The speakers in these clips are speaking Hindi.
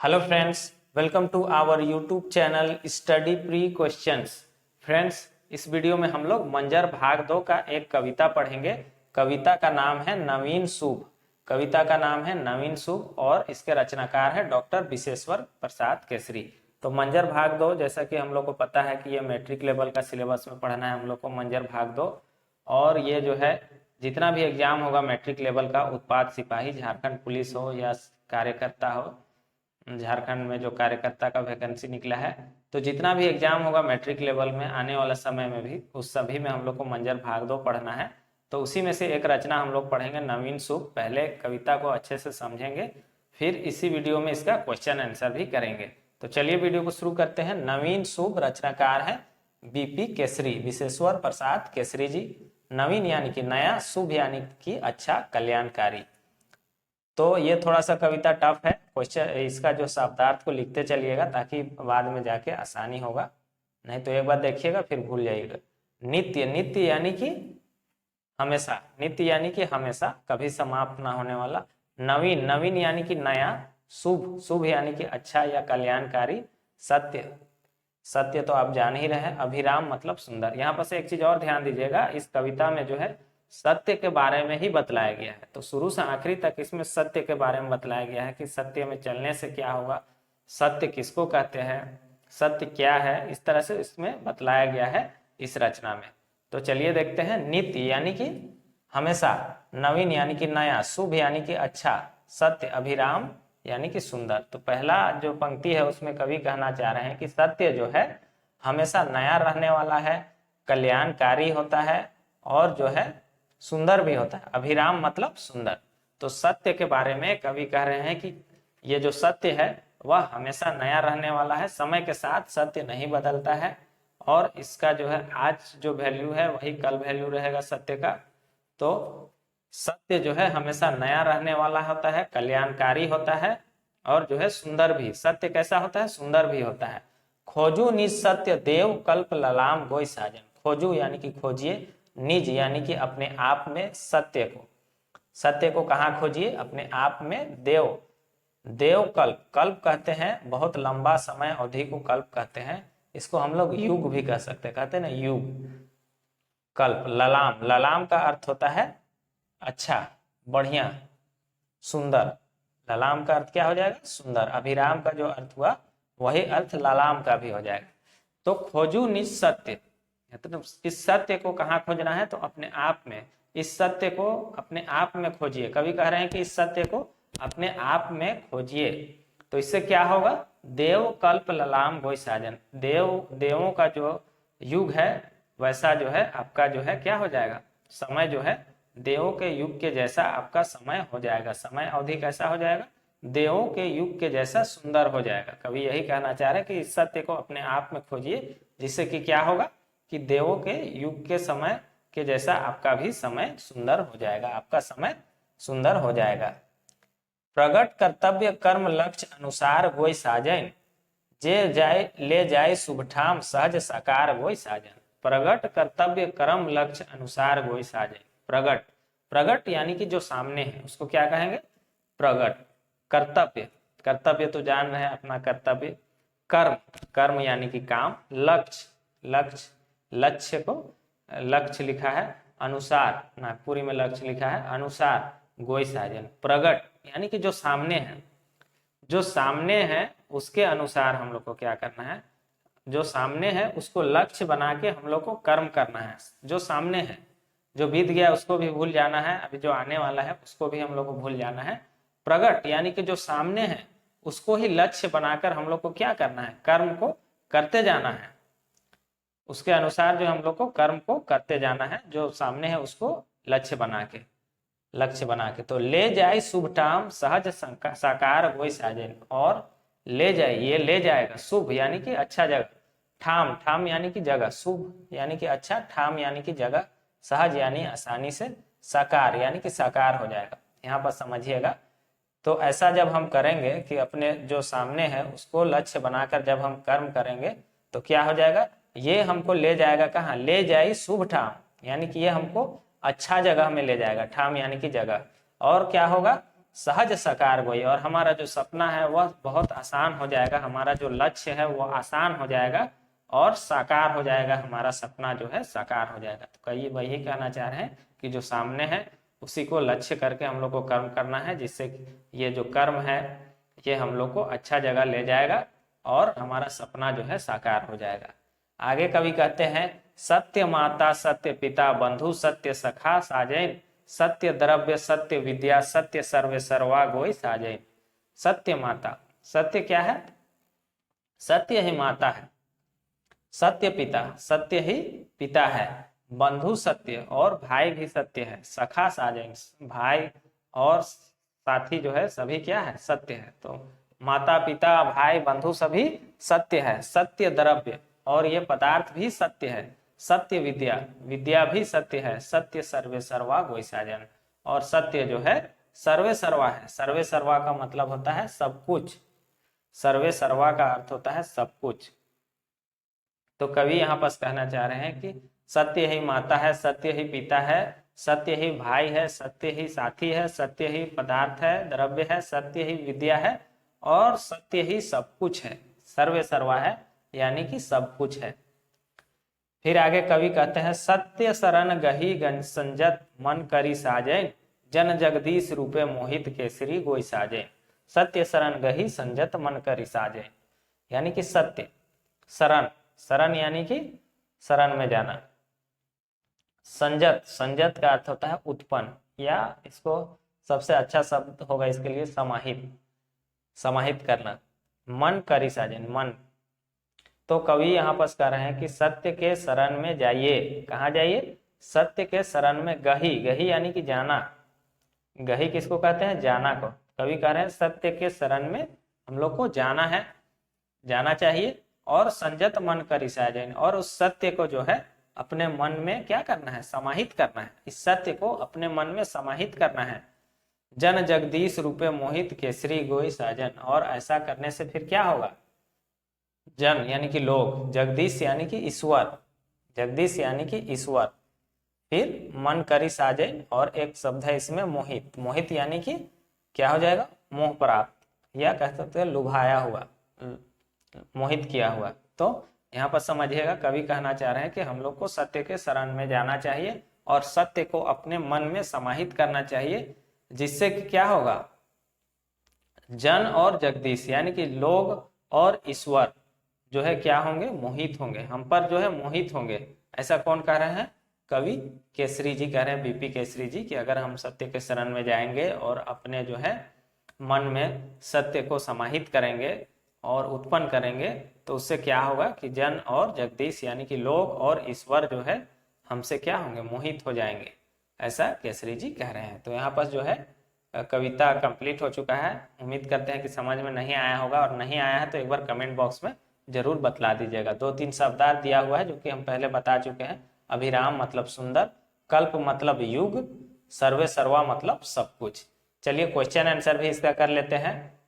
Hello friends, welcome to our YouTube channel study pre questions. Friends, इस वीडियो में हम लोग मंजर भाग 2 का एक कविता पढ़ेंगे। कविता का नाम है नवीन शुभ। कविता का नाम है नवीन शुभ और इसके रचनाकार है डॉक्टर विशेश्वर प्रसाद केसरी। तो मंजर भाग 2, जैसा कि हम लोग को पता है कि ये मैट्रिक लेवल का सिलेबस में पढ़ना है हम लोग को मंजर भाग 2। और ये जो है जितना भी एग्जाम होगा मैट्रिक लेवल का, उत्पाद सिपाही, झारखंड पुलिस हो या कार्यकर्ता हो, झारखंड में जो कार्यकर्ता का वैकेंसी निकला है, तो जितना भी एग्जाम होगा मैट्रिक लेवल में आने वाला समय में भी, उस सभी में हम लोग को मंजर भाग 2 पढ़ना है। तो उसी में से एक रचना हम लोग पढ़ेंगे नवीन शुभ। पहले कविता को अच्छे से समझेंगे, फिर इसी वीडियो में इसका क्वेश्चन आंसर भी करेंगे। तो चलिए वीडियो को शुरू करते हैं। नवीन शुभ, रचनाकार है बीपी केसरी, विशेश्वर प्रसाद केसरी जी। नवीन यानी कि नया, शुभ यानी कि अच्छा, कल्याणकारी। तो ये थोड़ा सा कविता टफ है। क्वेश्चन इसका जो शब्दार्थ को लिखते चलिएगा ताकि बाद में जाके आसानी होगा, नहीं तो एक बार देखिएगा फिर भूल जाइएगा। नित्य, नित्य यानी कि हमेशा, नित्य यानी कि हमेशा, कभी समाप्त ना होने वाला। नवीन, नवीन यानी कि नया। शुभ, शुभ यानी कि अच्छा या कल्याणकारी। सत्य, सत्य तो आप जान ही रहे हैं। अभिराम मतलब सुंदर। यहाँ पर से एक चीज और ध्यान दीजिएगा, इस कविता में जो है सत्य के बारे में ही बतलाया गया है। तो शुरू से आखिरी तक इसमें सत्य के बारे में बतलाया गया है कि सत्य में चलने से क्या होगा, सत्य किसको कहते हैं, सत्य क्या है, इस तरह से इसमें बतलाया गया है इस रचना में। तो चलिए देखते हैं। नित्य यानी कि हमेशा, नवीन यानी कि नया, शुभ यानी कि अच्छा, सत्य, अभिराम यानी कि सुंदर। तो पहला जो पंक्ति है उसमें कवि कहना चाह रहे हैं कि सत्य जो है हमेशा नया रहने वाला है, कल्याणकारी होता है और जो है सुंदर भी होता है। अभिराम मतलब सुंदर। तो सत्य के बारे में कवि कह रहे हैं कि ये जो सत्य है वह हमेशा नया रहने वाला है, समय के साथ सत्य नहीं बदलता है और इसका जो है आज जो वैल्यू है वही कल वैल्यू रहेगा सत्य का। तो सत्य जो है हमेशा नया रहने वाला होता है, कल्याणकारी होता है और जो है सुंदर भी। सत्य कैसा होता है, सुंदर भी होता है। खोजू निज सत्य देव कल्प ललाम गोई साजन। खोजू यानी कि खोजिए, निज यानी कि अपने आप में, सत्य को, सत्य को कहाँ खोजिए, अपने आप में। देव, देव कल्प, कल्प कहते हैं बहुत लंबा समय अवधि को कल्प कहते हैं। इसको हम लोग युग भी कह सकते हैं, कहते हैं ना युग, कल्प। ललाम, ललाम का अर्थ होता है अच्छा, बढ़िया, सुंदर। ललाम का अर्थ क्या हो जाएगा, सुंदर। अभिराम का जो अर्थ हुआ वही अर्थ ललाम का भी हो जाएगा। तो खोजू निज सत्य, तो इस सत्य को कहाँ खोजना है, तो अपने आप में। इस सत्य को अपने आप में खोजिए। कवि कह रहे हैं कि इस सत्य को अपने आप में खोजिए। तो इससे क्या होगा, देव कल्प ललाम गोई साजन। देव, देवों का जो युग है वैसा जो है आपका जो है क्या हो जाएगा, समय जो है देवों के युग के जैसा आपका समय हो जाएगा। समय अवधि कैसा हो जाएगा, देवों के युग के जैसा सुंदर हो जाएगा। कवि यही कहना चाह रहे हैं कि इस सत्य को अपने आप में खोजिए, जिससे कि क्या होगा कि देवों के युग के समय के जैसा आपका भी समय सुंदर हो जाएगा, आपका समय सुंदर हो जाएगा। प्रगट कर्तव्य कर्म लक्ष्य अनुसार गोई साजन, जे जाए ले जाए शुभठाम सहज साकार गोई साजन। प्रगट कर्तव्य कर्म लक्ष्य अनुसार गोई साजन। प्रगट, प्रगट यानी कि जो सामने है उसको क्या कहेंगे, प्रगट। कर्तव्य, कर्तव्य तो जान रहे हैं अपना कर्तव्य। कर्म, कर्म यानी कि काम। लक्ष्य, लक्ष्य, लक्ष्य को लक्ष्य लिखा है। अनुसार, नागपुरी में लक्ष्य लिखा है, अनुसार गोई साजन। प्रगट यानी कि जो सामने है, जो सामने है उसके अनुसार हम लोग को क्या करना है, जो सामने है उसको लक्ष्य बना के हम लोग को कर्म करना है। जो सामने है, जो बीत गया उसको भी भूल जाना है, अभी जो आने वाला है उसको भी हम लोग को भूल जाना है। प्रगट यानी कि जो सामने है उसको ही लक्ष्य बनाकर हम लोग को क्या करना है, कर्म को करते जाना है। उसके अनुसार जो हम लोग को कर्म को करते जाना है, जो सामने है उसको लक्ष्य बना के, लक्ष्य बना के। तो ले जाए शुभठाम सहज साकार गोई साजन, और ले जाए, ये ले जाएगा, शुभ यानी कि अच्छा जगह, ठाम, ठाम यानी कि जगह, शुभ यानी कि अच्छा, ठाम यानी कि जगह, सहज यानी आसानी से, साकार यानी कि साकार हो जाएगा। यहाँ पर समझिएगा। तो ऐसा जब हम करेंगे कि अपने जो सामने है उसको लक्ष्य बनाकर जब हम कर्म करेंगे तो क्या हो जाएगा, ये हमको ले जाएगा कहाँ, ले जाए शुभ ठाम यानी कि ये हमको अच्छा जगह में ले जाएगा, ठाम यानी कि जगह। और क्या होगा, सहज साकार गोई, और हमारा जो सपना है वह बहुत आसान हो जाएगा, हमारा जो लक्ष्य है वो आसान हो जाएगा और साकार हो जाएगा, हमारा सपना जो है साकार हो जाएगा। तो कई वही कहना चाह रहे हैं कि जो सामने है उसी को लक्ष्य करके हम लोग को कर्म करना है, जिससे ये जो कर्म है ये हम लोग को अच्छा जगह ले जाएगा और हमारा सपना जो है साकार हो जाएगा। आगे कवि कहते हैं, सत्य माता सत्य पिता बंधु सत्य सखा साजैन, सत्य द्रव्य सत्य विद्या सत्य सर्वे सर्वा गोई साजैन। सत्य माता, सत्य क्या है? सत्य ही माता है, सत्य पिता, सत्य ही पिता है, बंधु सत्य और भाई भी सत्य है, सखा साजन, भाई और साथी जो है सभी क्या है? सत्य है। तो माता पिता भाई बंधु सभी सत्य है, सत्य द्रव्य और ये पदार्थ भी सत्य है, सत्य विद्या, विद्या भी सत्य है, सत्य सर्वे सर्वा गोई साजन, और सत्य जो है सर्वे सर्वा है। सर्वे सर्वा का मतलब होता है सब कुछ, सर्वे सर्वा का अर्थ होता है सब कुछ। तो कवि यहाँ पर कहना चाह रहे हैं कि सत्य ही माता है, सत्य ही पिता है, सत्य ही भाई है, सत्य ही साथी है, सत्य ही पदार्थ है, द्रव्य है, सत्य ही विद्या है और सत्य ही सब कुछ है, सर्वे सर्वा है यानी कि सब कुछ है। फिर आगे कवि कहते हैं, सत्य शरण गही गंज संजत मन करी साजैन, जन जगदीश रूपे मोहित केसरी गोई साजैन। सत्य शरण गही संजत मन करी साजैन, यानी कि सत्य शरण, शरण यानी कि शरण में जाना, संजत, संजत का अर्थ होता है उत्पन्न, या इसको सबसे अच्छा शब्द होगा इसके लिए समाहित, समाहित करना, मन करी साजन, मन। तो कवि यहाँ पर कह रहे हैं कि सत्य के शरण में जाइए। कहाँ जाइए? सत्य के शरण में। गही, गही यानी कि जाना, गही किसको कहते हैं? जाना को। कवि कह रहे हैं सत्य के शरण में हम लोग को जाना है, जाना चाहिए, और संजत मन करी साजन, और उस सत्य को जो है अपने मन में क्या करना है? समाहित करना है, इस सत्य को अपने मन में समाहित करना है। जन जगदीश रूपे मोहित केसरी गोई साजन, और ऐसा करने से फिर क्या होगा? जन यानी कि लोग, जगदीश यानी कि ईश्वर, जगदीश यानी कि ईश्वर, फिर मन करी साजन, और एक शब्द है इसमें मोहित, मोहित यानी कि क्या हो जाएगा? मोह प्राप्त, या कह सकते हैं लुभाया हुआ, मोहित किया हुआ। तो यहाँ पर समझिएगा कवि कहना चाह रहे हैं कि हम लोग को सत्य के शरण में जाना चाहिए और सत्य को अपने मन में समाहित करना चाहिए, जिससे कि क्या होगा? जन और जगदीश यानी कि लोग और ईश्वर जो है क्या होंगे? मोहित होंगे, हम पर जो है मोहित होंगे। ऐसा कौन कह रहे हैं? कवि केसरी जी कह रहे हैं, बीपी केसरी जी, कि अगर हम सत्य के शरण में जाएंगे और अपने जो है मन में सत्य को समाहित करेंगे और उत्पन्न करेंगे, तो उससे क्या होगा कि जन और जगदीश यानी कि लोग और ईश्वर जो है हमसे क्या होंगे? मोहित हो जाएंगे। ऐसा केसरी जी कह रहे हैं। तो यहाँ पर जो है कविता कंप्लीट हो चुका है। उम्मीद करते हैं कि समझ में नहीं आया होगा, और नहीं आया है तो एक बार कमेंट बॉक्स में जरूर बतला दीजिएगा। 2-3 शब्दार्थ दिया हुआ है जो कि हम पहले बता चुके हैं। अभिराम मतलब सुंदर, कल्प मतलब युग, सर्वे सर्वा मतलब सब कुछ। चलिए क्वेश्चन आंसर भी इसका कर लेते हैं।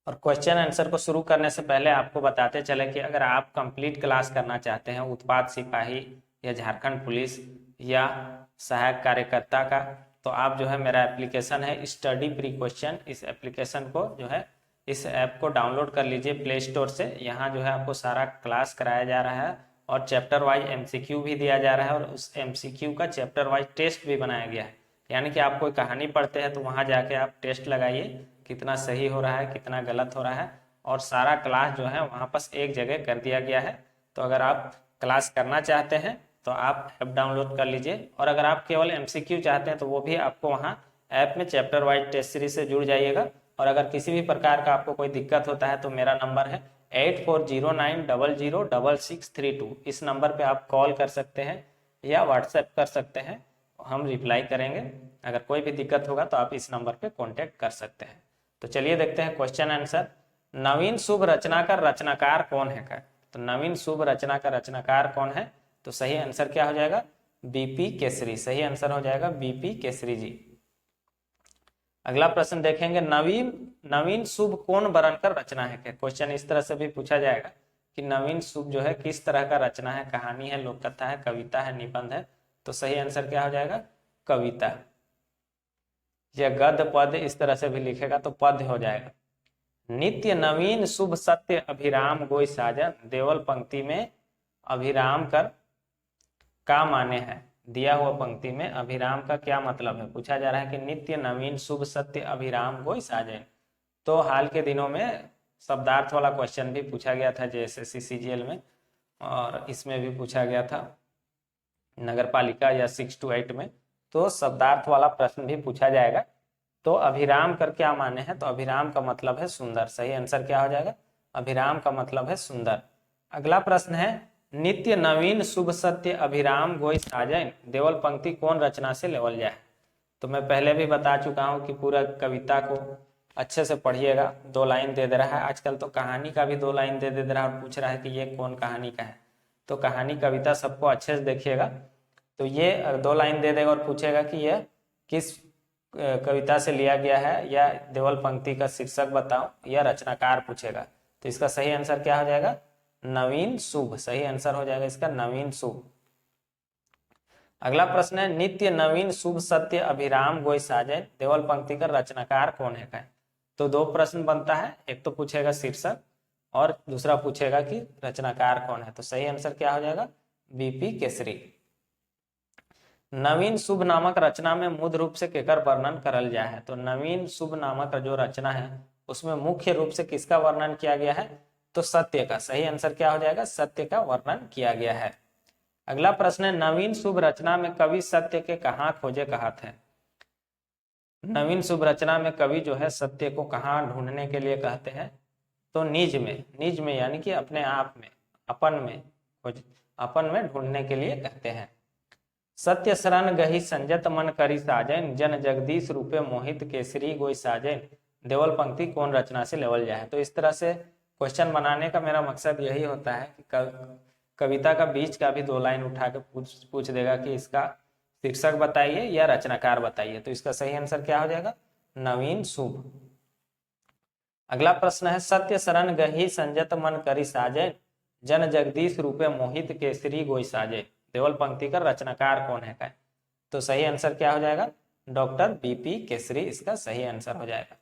और क्वेश्चन आंसर को शुरू करने से पहले आपको बताते चले कि अगर आप कंप्लीट क्लास करना चाहते हैं उत्पाद सिपाही या झारखंड पुलिस या सहायक कार्यकर्ता का, तो आप जो है मेरा एप्लीकेशन है स्टडी प्री क्वेश्चन, इस एप्लीकेशन को जो है इस ऐप को डाउनलोड कर लीजिए प्ले स्टोर से। यहाँ जो है आपको सारा क्लास कराया जा रहा है और चैप्टर वाइज MCQ भी दिया जा रहा है, और उस MCQ का चैप्टर वाइज टेस्ट भी बनाया गया है। यानी कि आप कोई कहानी पढ़ते हैं तो वहाँ जाके आप टेस्ट लगाइए कितना सही हो रहा है, कितना गलत हो रहा है, और सारा क्लास जो है वहाँ पर एक जगह कर दिया गया है। तो अगर आप क्लास करना चाहते हैं तो आप ऐप डाउनलोड कर लीजिए, और अगर आप केवल MCQ चाहते हैं तो वो भी आपको वहाँ ऐप में चैप्टर वाइज टेस्ट सीरीज से जुड़ जाइएगा। और अगर किसी भी प्रकार का आपको कोई दिक्कत होता है तो मेरा नंबर है 8409006632। इस नंबर पे आप कॉल कर सकते हैं या व्हाट्सएप कर सकते हैं, हम रिप्लाई करेंगे। अगर कोई भी दिक्कत होगा तो आप इस नंबर पे कांटेक्ट कर सकते हैं। तो चलिए देखते हैं क्वेश्चन आंसर। नवीन शुभ रचना का रचनाकार कौन है? का तो नवीन शुभ रचना का रचनाकार कौन है? तो सही आंसर क्या हो जाएगा? बीपी केसरी। सही आंसर हो जाएगा बीपी केसरी जी। अगला प्रश्न देखेंगे, नवीन शुभ कौन वर्ण कर रचना है? क्वेश्चन इस तरह से भी पूछा जाएगा कि नवीन शुभ जो है किस तरह का रचना है, कहानी है, लोक कथा है, कविता है, निबंध है। तो सही आंसर क्या हो जाएगा? कविता। या गद्य पद इस तरह से भी लिखेगा तो पद्य हो जाएगा। नित्य नवीन शुभ सत्य अभिराम गोई साजन, देवल पंक्ति में अभिराम कर का माने है। दिया हुआ पंक्ति में अभिराम का क्या मतलब है, पूछा जा रहा है कि नित्य नवीन शुभ सत्य अभिराम गोई साजन। तो हाल के दिनों में शब्दार्थ वाला क्वेश्चन भी पूछा गया था JSSC CGL में, और इसमें भी पूछा गया था नगर पालिका या 6 to 8 में। तो शब्दार्थ वाला प्रश्न भी पूछा जाएगा। तो अभिराम कर क्या माने हैं, तो अभिराम का मतलब है सुंदर। सही आंसर क्या हो जाएगा, अभिराम का मतलब है सुंदर। अगला प्रश्न है नित्य नवीन शुभ सत्य अभिराम गोई साजन, देवल पंक्ति कौन रचना से लेवल जाए। तो मैं पहले भी बता चुका हूं कि पूरा कविता को अच्छे से पढ़िएगा। 2 लाइन दे दे रहा है, आजकल तो कहानी का भी 2 लाइन दे दे रहा है और पूछ रहा है कि ये कौन कहानी का है। तो कहानी कविता सबको अच्छे से देखिएगा। तो ये 2 लाइन दे देगा और पूछेगा कि यह किस कविता से लिया गया है, या देवल पंक्ति का शीर्षक बताओ, या रचनाकार पूछेगा। तो इसका सही आंसर क्या हो जाएगा, नवीन शुभ। सही आंसर हो जाएगा इसका नवीन शुभ। अगला प्रश्न है नित्य नवीन शुभ सत्य अभिराम गोई साजन, देवल पंक्ति का रचनाकार कौन है। तो 2 प्रश्न बनता है, एक तो पूछेगा शीर्षक और दूसरा पूछेगा कि रचनाकार कौन है। तो सही आंसर क्या हो जाएगा, BP केसरी। नवीन शुभ नामक रचना में मुद रूप से केकर वर्णन करल जाए है। तो नवीन शुभ नामक जो रचना है उसमें मुख्य रूप से किसका वर्णन किया गया है, तो सत्य का। सही आंसर क्या हो जाएगा, सत्य का वर्णन किया गया है। अगला प्रश्न है नवीन शुभ रचना में कवि सत्य के कहाँ खोजे कहत है। नवीन शुभ रचना में कवि जो है सत्य को कहाँ ढूंढने के लिए कहते हैं, तो निज में। निज में यानी कि अपने आप में, अपन में, अपन में ढूंढने के लिए कहते हैं। सत्य शरण गही संजत मन करी साजन, जन जगदीश रूपे मोहित केसरी गोई साजन, देवल पंक्ति कौन रचना से लेवल जाए। तो इस तरह से क्वेश्चन बनाने का मेरा मकसद यही होता है कि कविता का बीच का भी 2 लाइन उठा के पूछ देगा कि इसका शीर्षक बताइए या रचनाकार बताइए। तो इसका सही आंसर क्या हो जाएगा, नवीन शुभ। अगला प्रश्न है सत्य शरण गही संजत मन करी साजन, जन जगदीश रूपे मोहित केसरी गोई साजे, देवल पंक्ति का रचनाकार कौन है। तो सही आंसर क्या हो जाएगा, डॉक्टर BP केसरी इसका सही आंसर हो जाएगा।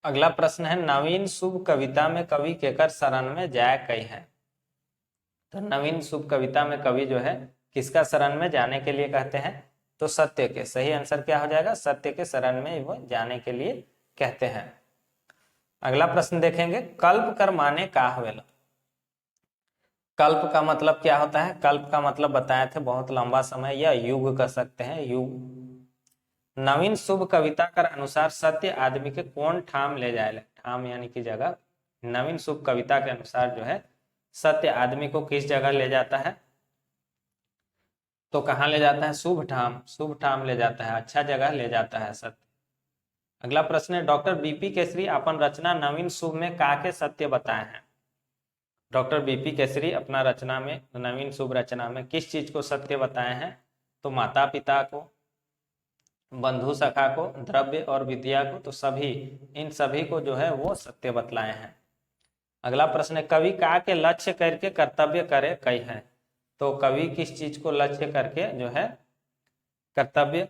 अगला प्रश्न है नवीन शुभ कविता में कवि केकर शरण में जाए कई है। तो नवीन शुभ कविता में कवि जो है किसका शरण में जाने के लिए कहते हैं, तो सत्य के। सही आंसर क्या हो जाएगा, सत्य के शरण में वो जाने के लिए कहते हैं। अगला प्रश्न देखेंगे कल्प कर माने का हवेला। कल्प का मतलब क्या होता है, कल्प का मतलब बताए थे बहुत लंबा समय या युग कह सकते हैं, युग। नवीन शुभ कविता कर अनुसार सत्य आदमी के कौन ठाम ले जाए, ठाम यानी कि जगह। नवीन शुभ कविता के अनुसार जो है सत्य आदमी को किस जगह ले जाता है, तो कहाँ ले जाता है, शुभ ठाम। शुभ ठाम ले जाता है, अच्छा जगह ले जाता है सत्य। अगला प्रश्न है डॉक्टर BP केसरी अपन रचना नवीन शुभ में का के सत्य बताए हैं। डॉक्टर BP केसरी अपना रचना में, नवीन शुभ रचना में किस चीज को सत्य बताए हैं, तो माता पिता को, बंधु सखा को, द्रव्य और विद्या को। तो सभी, इन सभी को जो है वो सत्य बतलाए हैं। अगला प्रश्न है कवि का के लक्ष्य करके कर्तव्य करे कई है। तो कवि किस चीज को लक्ष्य करके जो है कर्तव्य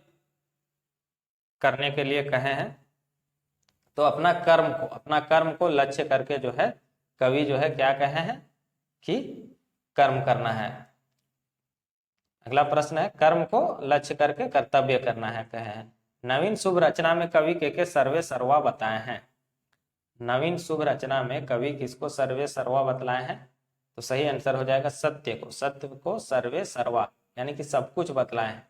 करने के लिए कहे हैं, तो अपना कर्म को लक्ष्य करके जो है कवि जो है क्या कहे हैं कि कर्म करना है। अगला प्रश्न है कर्म को लक्ष्य करके कर्तव्य करना है कहे हैं। नवीन शुभ रचना में कवि के सर्वे सर्वा बताए हैं। नवीन शुभ रचना में कवि किसको सर्वे सर्वा बतलाए हैं, तो सही आंसर हो जाएगा सत्य को। सत्य को सर्वे सर्वा यानी कि सब कुछ बतलाए हैं।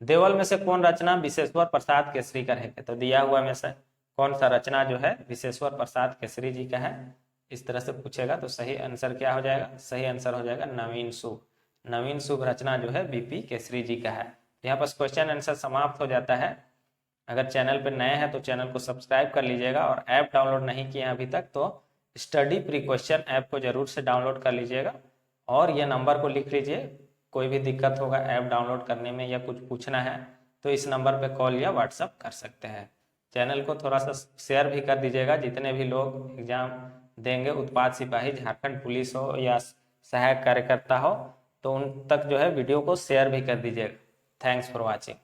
देवल में से कौन रचना विशेश्वर प्रसाद केसरी का है, तो दिया हुआ में से कौन सा रचना जो है विशेश्वर प्रसाद केसरी जी का है, इस तरह से पूछेगा। तो सही आंसर क्या हो जाएगा, सही आंसर हो जाएगा नवीन शुभ। नवीन शुभ रचना जो है BP केसरी जी का है। यहाँ पर क्वेश्चन आंसर समाप्त हो जाता है। अगर चैनल पर नए हैं तो चैनल को सब्सक्राइब कर लीजिएगा, और ऐप डाउनलोड नहीं किए अभी तक तो स्टडी प्री क्वेश्चन ऐप को जरूर से डाउनलोड कर लीजिएगा, और ये नंबर को लिख लीजिए। कोई भी दिक्कत होगा ऐप डाउनलोड करने में या कुछ पूछना है तो इस नंबर पे कॉल या व्हाट्सअप कर सकते हैं। चैनल को थोड़ा सा शेयर भी कर दीजिएगा, जितने भी लोग एग्जाम देंगे, उत्पाद सिपाही, झारखंड पुलिस हो या सहायक कार्यकर्ता हो, तो उन तक जो है वीडियो को शेयर भी कर दीजिएगा। Thanks for watching.